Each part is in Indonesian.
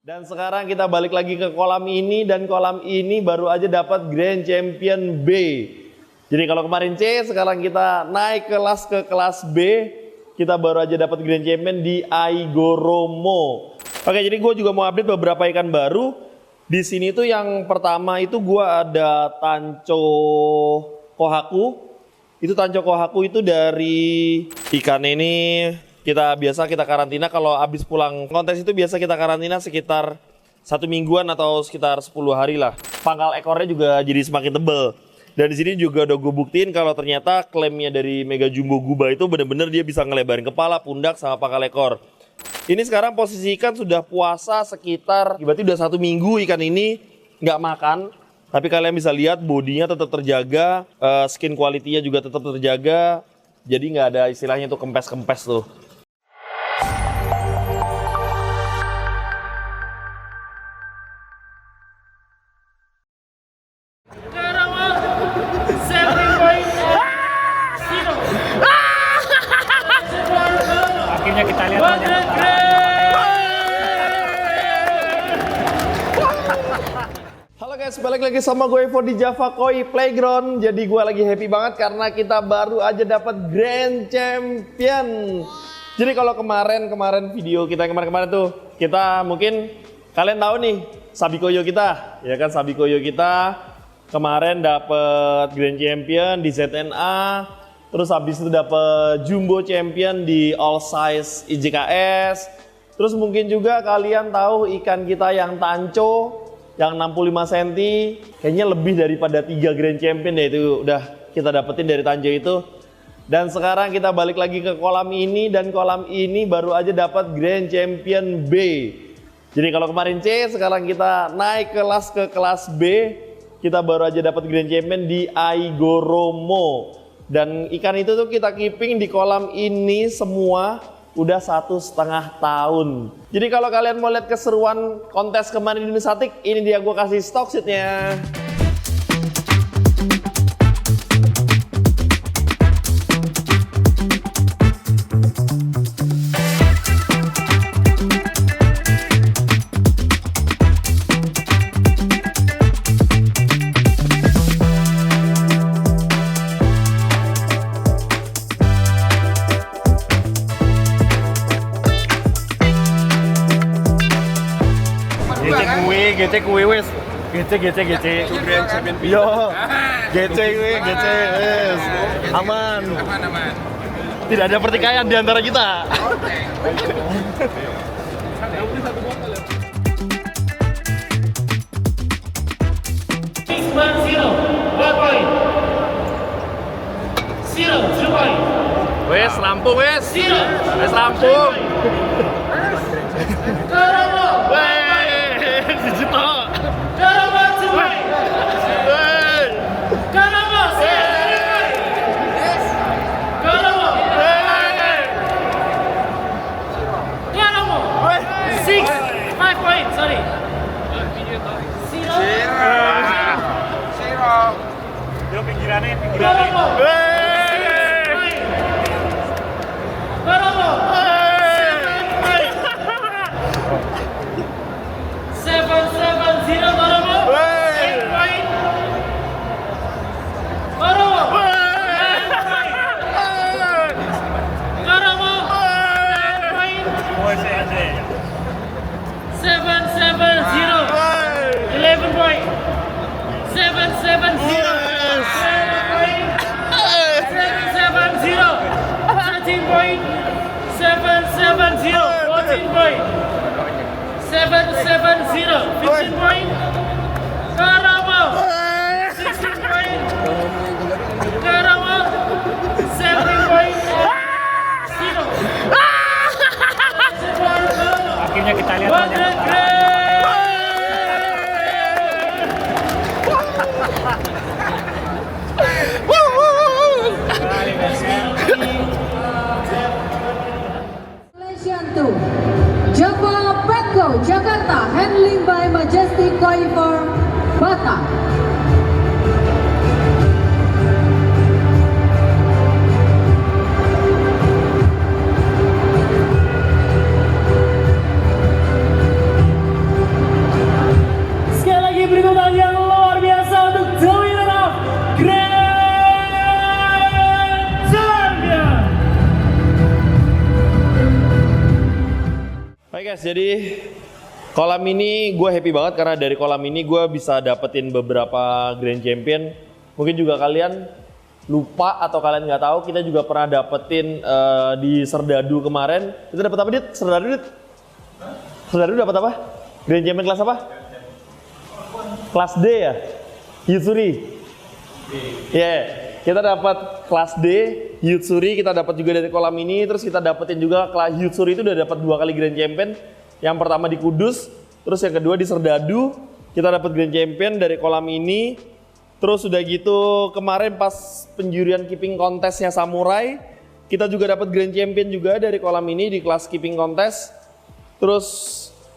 Dan sekarang kita balik lagi ke kolam ini, dan kolam ini baru aja dapat Grand Champion B. Jadi kalau kemarin C, sekarang kita naik kelas ke kelas B. Kita baru aja dapat Grand Champion di Aigoromo. Oke, jadi gue juga mau update beberapa ikan baru. Di sini tuh yang pertama itu gue ada Tancho Kohaku. Itu Tancho Kohaku itu dari ikan ini. Biasa kita karantina kalau habis pulang kontes itu biasa kita karantina sekitar 1 mingguan atau sekitar 10 hari lah. Pangkal ekornya juga jadi semakin tebel. Dan di sini juga udah gue buktiin kalau ternyata klaimnya dari Mega Jumbo Guba itu bener-bener dia bisa ngelebarin kepala, pundak sama pangkal ekor. Ini sekarang posisi ikan sudah puasa sekitar, berarti udah 1 minggu ikan ini nggak makan. Tapi kalian bisa lihat bodinya tetap terjaga, skin quality-nya juga tetap terjaga. Jadi nggak ada istilahnya tuh kempes-kempes tuh. Akhirnya kita lihat Halo guys, balik lagi sama gue Evo di Java Koi Playground. Jadi gue lagi happy banget karena kita baru aja dapat Grand Champion. Jadi kalau kemarin video kita yang kemarin tuh, kita mungkin kalian tahu nih Sabikoyo kita, ya kan, Sabikoyo kita kemarin dapat Grand Champion di ZNA. Terus habis itu dapat Jumbo Champion di All Size IJKS. Terus mungkin juga kalian tahu ikan kita yang Tancho yang 65 cm. Kayaknya lebih daripada 3 Grand Champion ya itu udah kita dapetin dari Tancho itu. Dan sekarang kita balik lagi ke kolam ini, dan kolam ini baru aja dapat Grand Champion B. Jadi kalau kemarin C, sekarang kita naik kelas ke kelas B. Kita baru aja dapat Grand Champion di Aigoromo. Dan ikan itu tuh kita keeping di kolam ini semua udah 1,5 tahun. Jadi kalau kalian mau lihat keseruan kontes kemarin di Nusatik, ini dia gue kasih stock sheetnya. Gece kuwi wis. Gece. Grand Champion. Yo. Gece wis. Aman. Tidak ada pertikaian di antara kita. Wes rampung wes. Wes rampung. Yo pinggirannya. Akhirnya kita lihat Java Petco Jakarta, handling by Majestic Koi Farm Batam. guys, jadi kolam ini gue happy banget karena dari kolam ini gue bisa dapetin beberapa Grand Champion. Mungkin juga kalian lupa atau kalian nggak tahu, kita juga pernah dapetin di Serdadu kemarin. Kita dapat apa, Dit? Serdadu, Dit? Serdadu dapat apa? Grand Champion kelas apa? Kelas D ya? Yutsuri. Kita dapat kelas D, Yutsuri, kita dapat juga dari kolam ini, terus kita dapetin juga kelas Yutsuri itu udah dapat 2 kali Grand Champion. Yang pertama di Kudus, terus yang kedua di Serdadu, kita dapat Grand Champion dari kolam ini. Terus udah gitu kemarin pas penjurian keeping kontesnya Samurai, kita juga dapat Grand Champion juga dari kolam ini di kelas keeping kontes. Terus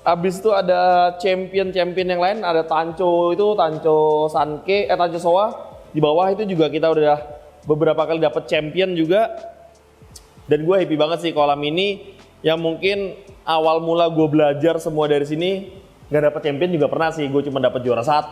abis itu ada champion yang lain, ada Tancho itu, Tancho Sanke, Tancho Soa. Di bawah itu juga kita udah beberapa kali dapat champion juga. Dan gue happy banget sih kolam ini, yang mungkin awal mula gue belajar semua dari sini nggak dapat champion juga pernah sih. Gue cuma dapat juara 1,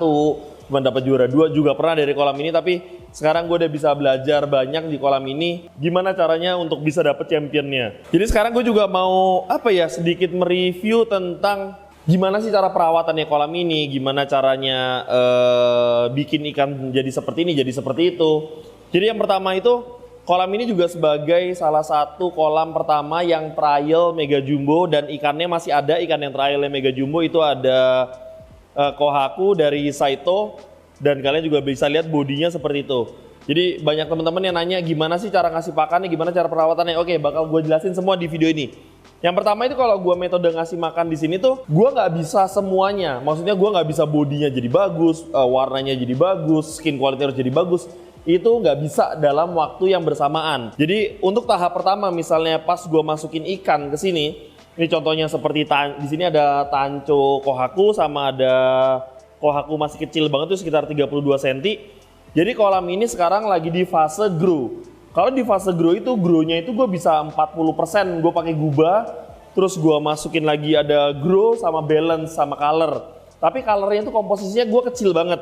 cuma dapat juara 2 juga pernah dari kolam ini. Tapi sekarang gue udah bisa belajar banyak di kolam ini, gimana caranya untuk bisa dapat championnya. Jadi sekarang gue juga mau sedikit mereview tentang gimana sih cara perawatannya kolam ini, gimana caranya bikin ikan jadi seperti ini, jadi seperti itu. Jadi yang pertama itu, kolam ini juga sebagai salah satu kolam pertama yang trial Mega Jumbo, dan ikannya masih ada. Ikan yang trialnya Mega Jumbo itu ada Kohaku dari Saito, dan kalian juga bisa lihat bodinya seperti itu. Jadi banyak teman-teman yang nanya gimana sih cara ngasih pakannya, gimana cara perawatannya. Oke, bakal gue jelasin semua di video ini. Yang pertama itu kalau gue metode ngasih makan di sini tuh, gue nggak bisa semuanya. Maksudnya gue nggak bisa bodinya jadi bagus, warnanya jadi bagus, skin quality harus jadi bagus. Itu nggak bisa dalam waktu yang bersamaan. Jadi untuk tahap pertama, misalnya pas gue masukin ikan ke sini, ini contohnya seperti di sini ada Tancho Kohaku sama ada Kohaku masih kecil banget tuh sekitar 32 cm. Jadi kolam ini sekarang lagi di fase grow. Kalau di fase grow itu, grow-nya itu gue bisa 40%, gue pakai gubah, terus gue masukin lagi ada grow sama balance sama color. Tapi colornya itu komposisinya gue kecil banget.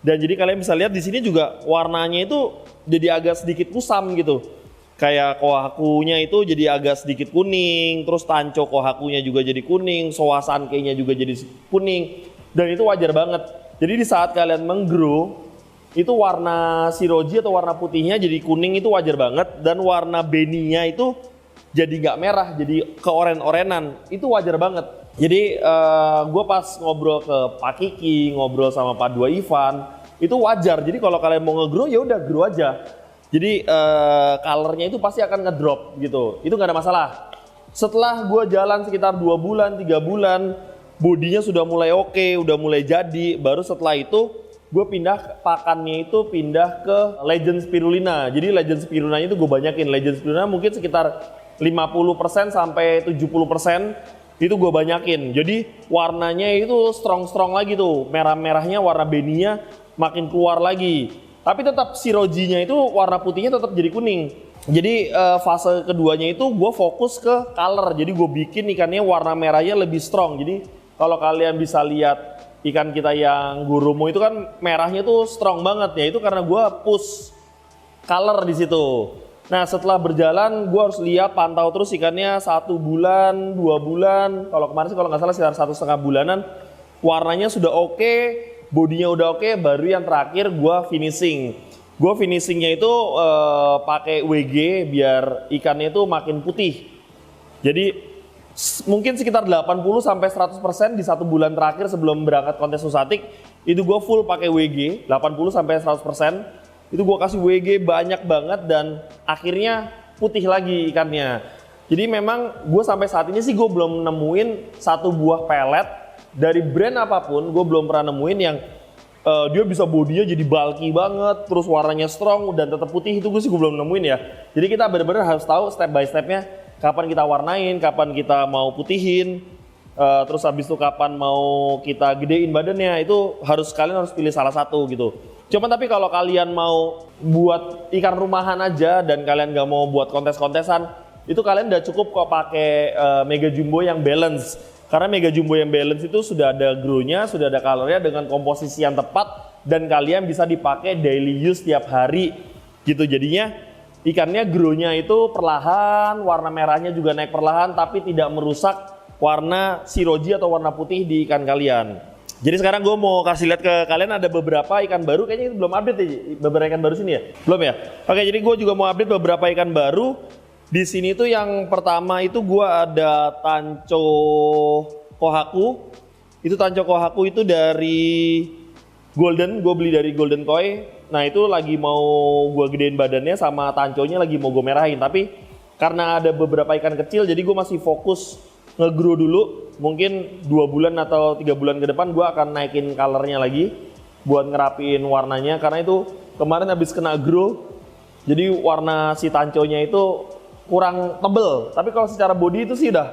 Dan jadi kalian bisa lihat di sini juga warnanya itu jadi agak sedikit kusam gitu. Kayak Kohakunya itu jadi agak sedikit kuning, terus Tancho Kohakunya juga jadi kuning, Soa Sankei-nya juga jadi kuning. Dan itu wajar banget. Jadi di saat kalian menggrow, itu warna siroji atau warna putihnya jadi kuning, itu wajar banget. Dan warna beninya itu jadi nggak merah, jadi keoren-orenan, itu wajar banget. Jadi gue pas ngobrol ke Pak Kiki, ngobrol sama Pak Dua Ivan, itu wajar. Jadi kalau kalian mau nge-grow ya udah grow aja. Jadi colornya itu pasti akan ngedrop gitu, itu nggak ada masalah. Setelah gue jalan sekitar 2 bulan, 3 bulan, bodinya sudah mulai oke, udah mulai jadi, baru setelah itu gue pindah pakannya itu pindah ke Legend Spirulina. Jadi Legend Spirulina itu gue banyakin. Legend Spirulina mungkin sekitar 50% sampai 70% itu gue banyakin. Jadi warnanya itu strong lagi tuh. Merah-merahnya warna beninya makin keluar lagi. Tapi tetap sirojinya itu warna putihnya tetap jadi kuning. Jadi fase keduanya itu gue fokus ke color. Jadi gue bikin ikannya warna merahnya lebih strong. Jadi kalau kalian bisa lihat ikan kita yang gurumo itu kan merahnya tuh strong banget ya, itu karena gue push color di situ. Nah setelah berjalan gue harus lihat, pantau terus ikannya 1 bulan, 2 bulan. Kalau kemarin sih kalau nggak salah sekitar 1,5 bulanan, warnanya sudah oke, bodinya udah oke, baru yang terakhir gue finishing. Gue finishingnya itu pakai WG biar ikannya itu makin putih. Jadi mungkin sekitar 80-100% di 1 bulan terakhir sebelum berangkat kontes Nusatik, itu gue full pakai WG, 80-100%. Itu gue kasih WG banyak banget dan akhirnya putih lagi ikannya. Jadi memang gue sampai saat ini sih gue belum nemuin satu buah pelet dari brand apapun, gue belum pernah nemuin yang dia bisa bodinya jadi bulky banget, terus warnanya strong dan tetap putih. Itu gue belum nemuin ya. Jadi kita benar-benar harus tahu step by stepnya, kapan kita warnain, kapan kita mau putihin, terus habis itu kapan mau kita gedein badannya. Itu kalian harus pilih salah satu gitu. Cuman tapi kalau kalian mau buat ikan rumahan aja dan kalian nggak mau buat kontes-kontesan, itu kalian udah cukup kok pakai Mega Jumbo yang balance. Karena Mega Jumbo yang balance itu sudah ada grow-nya, sudah ada color-nya dengan komposisi yang tepat, dan kalian bisa dipakai daily use tiap hari gitu. Jadinya ikannya grow-nya itu perlahan, warna merahnya juga naik perlahan tapi tidak merusak warna siroji atau warna putih di ikan kalian. Jadi sekarang gue mau kasih lihat ke kalian ada beberapa ikan baru, kayaknya itu belum update ya, beberapa ikan baru sini ya? Belum ya? Oke, jadi gue juga mau update beberapa ikan baru. Di sini tuh yang pertama itu gue ada Tancho Kohaku. Itu Tancho Kohaku itu dari Golden, gue beli dari Golden Koi. Nah itu lagi mau gue gedein badannya sama tanconya lagi mau gue merahin. Tapi karena ada beberapa ikan kecil jadi gue masih fokus nge-grow dulu. Mungkin 2 bulan atau 3 bulan ke depan gue akan naikin colornya lagi buat ngerapiin warnanya, karena itu kemarin habis kena grow jadi warna si tanconya itu kurang tebel. Tapi kalau secara body itu sih udah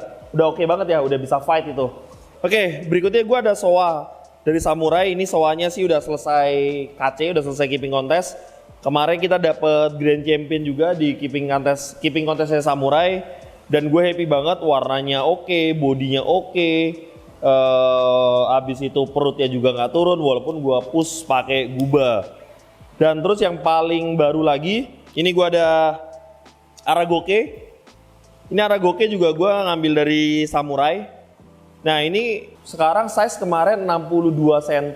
oke banget ya, udah bisa fight itu. Oke, berikutnya gue ada Soa dari Samurai. Ini Soanya sih udah selesai KC, udah selesai keeping contest. Kemarin kita dapet Grand Champion juga di keeping contestnya Samurai. Dan gue happy banget, warnanya oke, bodinya oke. Abis itu perutnya juga nggak turun walaupun gue push pakai Guba. Dan terus yang paling baru lagi, ini gue ada Aragoke. Ini Aragoke juga gue ngambil dari Samurai. Nah ini sekarang size kemarin 62 cm.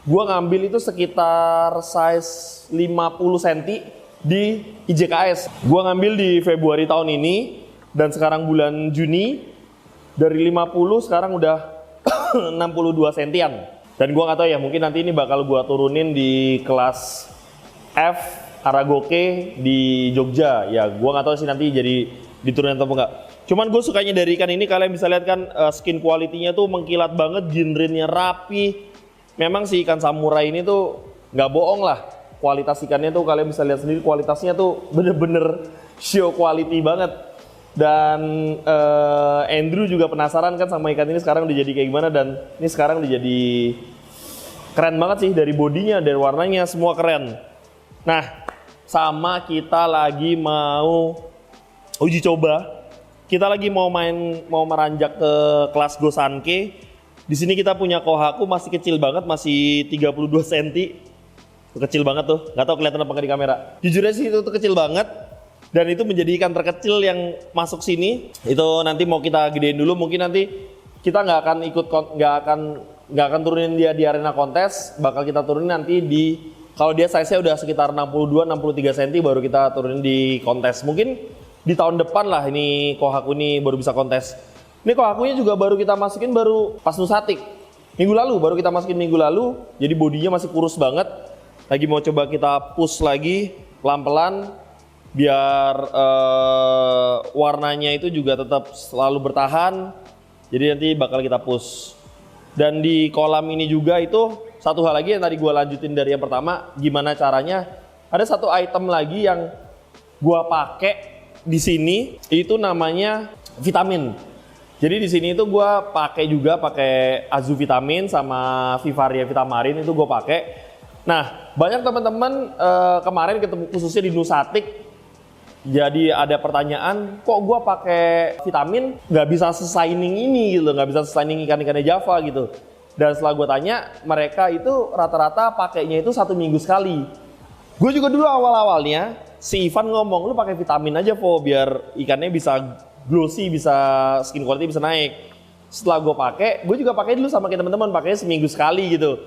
Gue ngambil itu sekitar size 50 cm di IJKS. Gue ngambil di Februari tahun ini. Dan sekarang bulan Juni, dari 50 sekarang udah 62 sentian. Dan gua nggak tahu ya, mungkin nanti ini bakal gua turunin di kelas F Aragoke di Jogja. Ya gua nggak tahu sih nanti jadi diturunin atau enggak. Cuman gue sukanya dari ikan ini, kalian bisa lihat kan skin quality-nya tuh mengkilat banget, ginrinnya rapi. Memang si ikan samurai ini tuh nggak bohong lah. Kualitas ikannya tuh kalian bisa lihat sendiri, kualitasnya tuh bener-bener show quality banget. Dan Andrew juga penasaran kan sama ikan ini sekarang udah jadi kayak gimana, dan ini sekarang udah jadi keren banget sih, dari bodinya, dari warnanya, semua keren. Nah, sama kita lagi mau uji coba. Kita lagi mau meranjak ke kelas Gosanke. Di sini kita punya Kohaku masih kecil banget, masih 32 cm. Kecil banget tuh, nggak tahu kelihatan apa nggak di kamera. Jujur aja sih itu tuh kecil banget. Dan itu menjadi ikan terkecil yang masuk sini. Itu nanti mau kita gedein dulu. Mungkin nanti kita nggak akan turunin dia di arena kontes. Bakal kita turunin nanti di, kalau dia size-nya udah sekitar 62-63 cm baru kita turunin di kontes. Mungkin di tahun depan lah ini Kohaku ini baru bisa kontes. Ini Kohakunya juga baru kita masukin baru pas Nusatik. Minggu lalu baru kita masukin minggu lalu. Jadi bodinya masih kurus banget. Lagi mau coba kita push lagi pelan-pelan. Biar warnanya itu juga tetap selalu bertahan. Jadi nanti bakal kita push. Dan di kolam ini juga itu satu hal lagi yang tadi gue lanjutin dari yang pertama, gimana caranya. Ada satu item lagi yang gue pakai di sini, itu namanya vitamin. Jadi di sini itu gue pakai Azu Vitamin sama Vivaria Vitamarin, itu gue pakai. Nah, banyak teman-teman kemarin ketemu khususnya di Nusatik. Jadi ada pertanyaan, kok gue pakai vitamin nggak bisa se-shining ini gitu, nggak bisa se-shining ikan-ikannya Java gitu. Dan setelah gue tanya, mereka itu rata-rata pakainya itu 1 minggu sekali. Gue juga dulu awal-awalnya, si Ivan ngomong, lu pakai vitamin aja Po, biar ikannya bisa glossy, bisa skin quality bisa naik. Setelah gue pakai, gue juga pakai dulu sama kayak teman-teman, pakainya seminggu sekali gitu.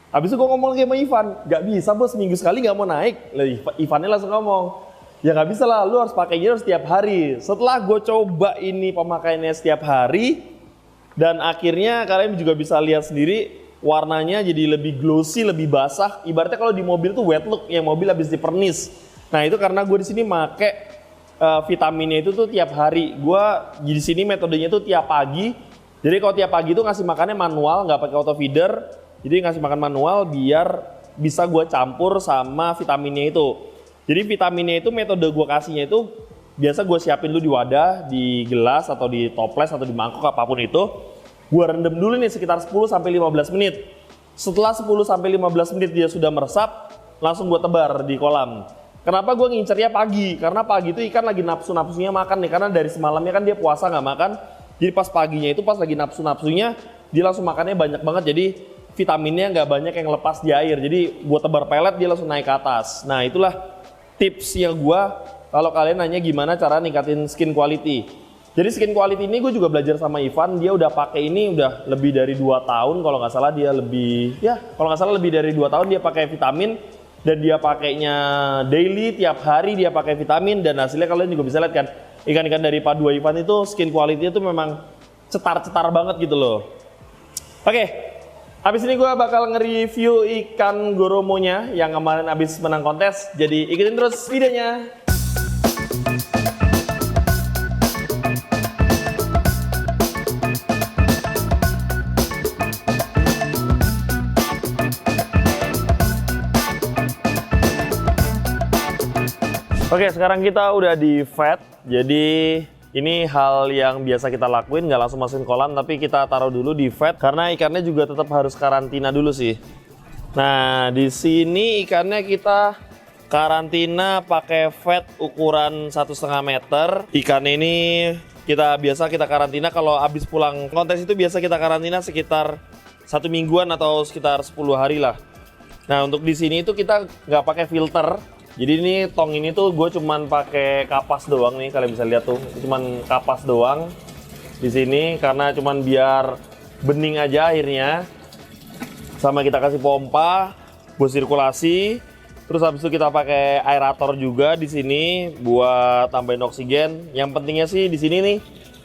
Habis itu gue ngomong sama Ivan, nggak bisa bos, seminggu sekali nggak mau naik. Ivannya langsung ngomong, ya nggak bisa lah, lu harus pakainya setiap hari. Setelah gue coba ini pemakaiannya setiap hari, dan akhirnya kalian juga bisa lihat sendiri warnanya jadi lebih glossy, lebih basah. Ibaratnya kalau di mobil tuh wet look, yang mobil habis dipernis. Nah itu karena gue di sini make vitaminnya itu tuh tiap hari. Gue di sini metodenya tuh tiap pagi. Jadi kalau tiap pagi tuh ngasih makannya manual, nggak pakai auto feeder. Jadi ngasih makan manual biar bisa gue campur sama vitaminnya itu. Jadi vitaminnya itu metode gue kasihnya itu biasa gue siapin dulu di wadah, di gelas atau di toples atau di mangkok apapun itu. Gue rendam dulu nih sekitar 10-15 menit. Setelah 10-15 menit dia sudah meresap, langsung gue tebar di kolam. Kenapa gue ngincernya pagi? Karena pagi itu ikan lagi nafsu-nafsunya makan nih. Karena dari semalamnya kan dia puasa nggak makan. Jadi pas paginya itu pas lagi nafsu-nafsunya dia langsung makannya banyak banget. Jadi vitaminnya nggak banyak yang lepas di air. Jadi gue tebar pelet dia langsung naik ke atas. Nah itulah tipsnya gue kalau kalian nanya gimana cara ningkatin skin quality. Jadi skin quality ini gue juga belajar sama Ivan, dia udah pakai ini udah lebih dari 2 tahun kalau nggak salah, dia lebih lebih dari 2 tahun dia pakai vitamin dan dia pakainya daily, tiap hari dia pakai vitamin, dan hasilnya kalian juga bisa lihat kan, ikan-ikan dari Padua Ivan itu skin quality itu memang cetar-cetar banget gitu loh. Oke, habis ini gue bakal nge-review ikan goromonya yang kemarin habis menang kontes, jadi ikutin terus videonya. Oke, sekarang kita udah di vet, jadi ini hal yang biasa kita lakuin, nggak langsung masukin kolam, tapi kita taruh dulu di vet karena ikannya juga tetap harus karantina dulu sih. Nah, di sini ikannya kita karantina pakai vet ukuran 1,5 meter. Ikan ini biasa kita karantina kalau habis pulang kontes itu biasa kita karantina sekitar 1 mingguan atau sekitar 10 hari lah. Nah, untuk di sini itu kita nggak pakai filter. Jadi ini tong ini tuh gue cuman pakai kapas doang nih, kalian bisa lihat tuh, cuman kapas doang di sini karena cuman biar bening aja airnya. Sama kita kasih pompa buat sirkulasi. Terus habis itu kita pakai aerator juga di sini buat tambahin oksigen. Yang pentingnya sih di sini nih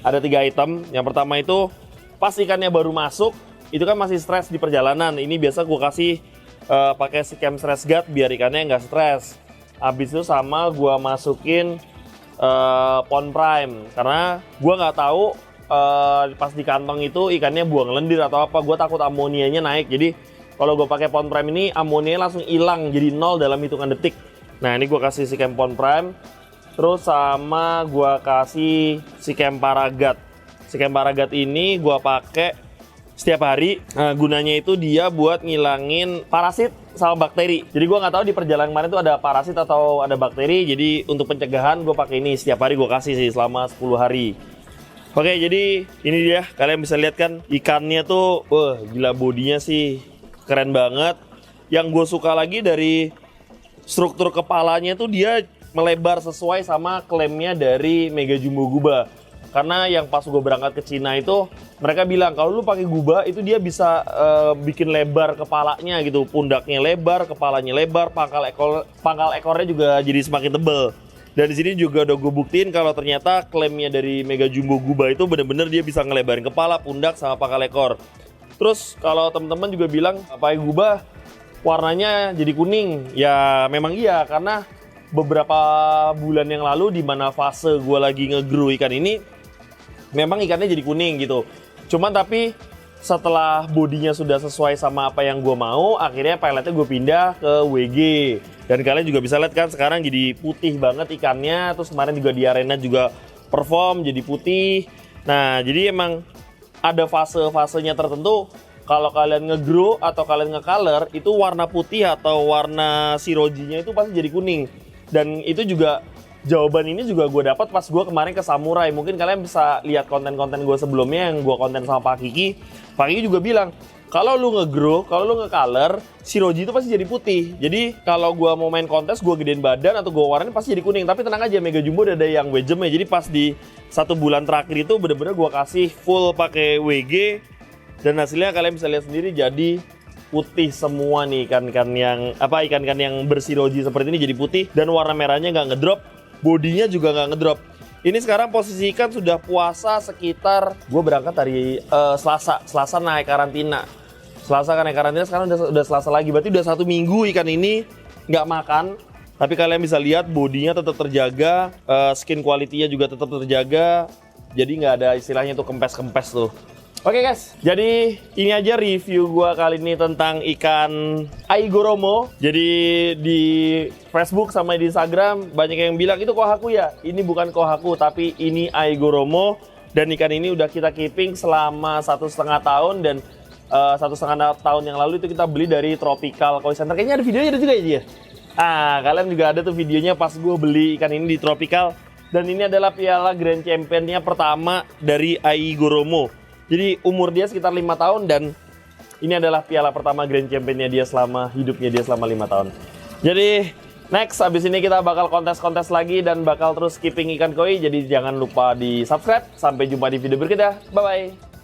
ada 3 item. Yang pertama itu pas ikannya baru masuk, itu kan masih stres di perjalanan. Ini biasa gue kasih pakai si Chem Stress Guard biar ikannya nggak stres. Habis itu sama gua masukin Pond Prime karena gua nggak tahu pas di kantong itu ikannya buang lendir atau apa, gua takut amonianya naik. Jadi kalau gua pakai Pond Prime ini amonianya langsung hilang jadi 0 dalam hitungan detik. Nah, ini gua kasih si Chem Pond Prime, terus sama gua kasih si Chem Paragat. Si Chem Paragat ini gua pakai setiap hari. Nah, gunanya itu dia buat ngilangin parasit sama bakteri. Jadi gue nggak tahu di perjalanan kemarin itu ada parasit atau ada bakteri. Jadi untuk pencegahan gue pakai ini setiap hari, gue kasih sih selama 10 hari. Oke, jadi ini dia, kalian bisa lihat kan ikannya tuh, wah gila, bodinya sih keren banget. Yang gue suka lagi dari struktur kepalanya tuh dia melebar sesuai sama klaimnya dari Mega Jumbo Guba. Karena yang pas gue berangkat ke Cina itu mereka bilang kalau lu pakai Guba itu dia bisa bikin lebar kepalanya gitu, pundaknya lebar, kepalanya lebar, pangkal ekornya juga jadi semakin tebel. Dan di sini juga udah gue buktiin kalau ternyata klaimnya dari Mega Jumbo Guba itu bener-bener dia bisa ngelebarin kepala, pundak sama pangkal ekor. Terus kalau teman-teman juga bilang pakai Guba warnanya jadi kuning, ya memang iya karena beberapa bulan yang lalu di mana fase gue lagi nge-grow ikan ini memang ikannya jadi kuning gitu. Cuman tapi setelah bodinya sudah sesuai sama apa yang gue mau, akhirnya peletnya gue pindah ke WG. Dan kalian juga bisa lihat kan sekarang jadi putih banget ikannya. Terus kemarin juga di arena juga perform jadi putih. Nah, jadi emang ada fase-fasenya tertentu. Kalau kalian nge-grow atau kalian nge-color, itu warna putih atau warna sirojinya itu pasti jadi kuning. Dan itu juga jawaban ini juga gue dapat pas gue kemarin ke Samurai. Mungkin kalian bisa lihat konten-konten gue sebelumnya yang gue konten sama Pak Kiki. Pak Kiki juga bilang, kalau lu nge-grow, kalau lu nge-color, siroji itu pasti jadi putih. Jadi kalau gue mau main kontes, gue gedein badan atau gue warnain pasti jadi kuning. Tapi tenang aja, Mega Jumbo udah ada yang WGM-nya. Jadi pas di 1 bulan terakhir itu bener-bener gue kasih full pakai WG. Dan hasilnya kalian bisa lihat sendiri jadi putih semua nih ikan-ikan yang bersiroji seperti ini jadi putih. Dan warna merahnya nggak ngedrop. Bodinya juga nggak ngedrop. Ini sekarang posisi ikan sudah puasa sekitar, gue berangkat dari Selasa naik karantina. Selasa kan naik karantina, sekarang udah Selasa lagi. Berarti udah 1 minggu ikan ini nggak makan. Tapi kalian bisa lihat bodinya tetap terjaga, skin quality-nya juga tetap terjaga. Jadi nggak ada istilahnya tuh kempes-kempes tuh. Oke guys, jadi ini aja review gua kali ini tentang ikan Aigoromo. Jadi di Facebook sama di Instagram banyak yang bilang itu kohaku ya. Ini bukan kohaku tapi ini Aigoromo. Dan ikan ini udah kita keeping selama 1,5 tahun. Dan 1,5 tahun yang lalu itu kita beli dari Tropical Koi Center. Kayaknya ada videonya juga ya. Kalian juga ada tuh videonya pas gue beli ikan ini di Tropical. Dan ini adalah piala Grand Champion-nya pertama dari Aigoromo. Jadi umur dia sekitar 5 tahun dan ini adalah piala pertama Grand Champion-nya dia selama hidupnya dia selama 5 tahun. Jadi Next, abis ini kita bakal kontes-kontes lagi dan bakal terus skipping ikan koi. Jadi jangan lupa di subscribe. Sampai jumpa di video berikutnya. Bye-bye.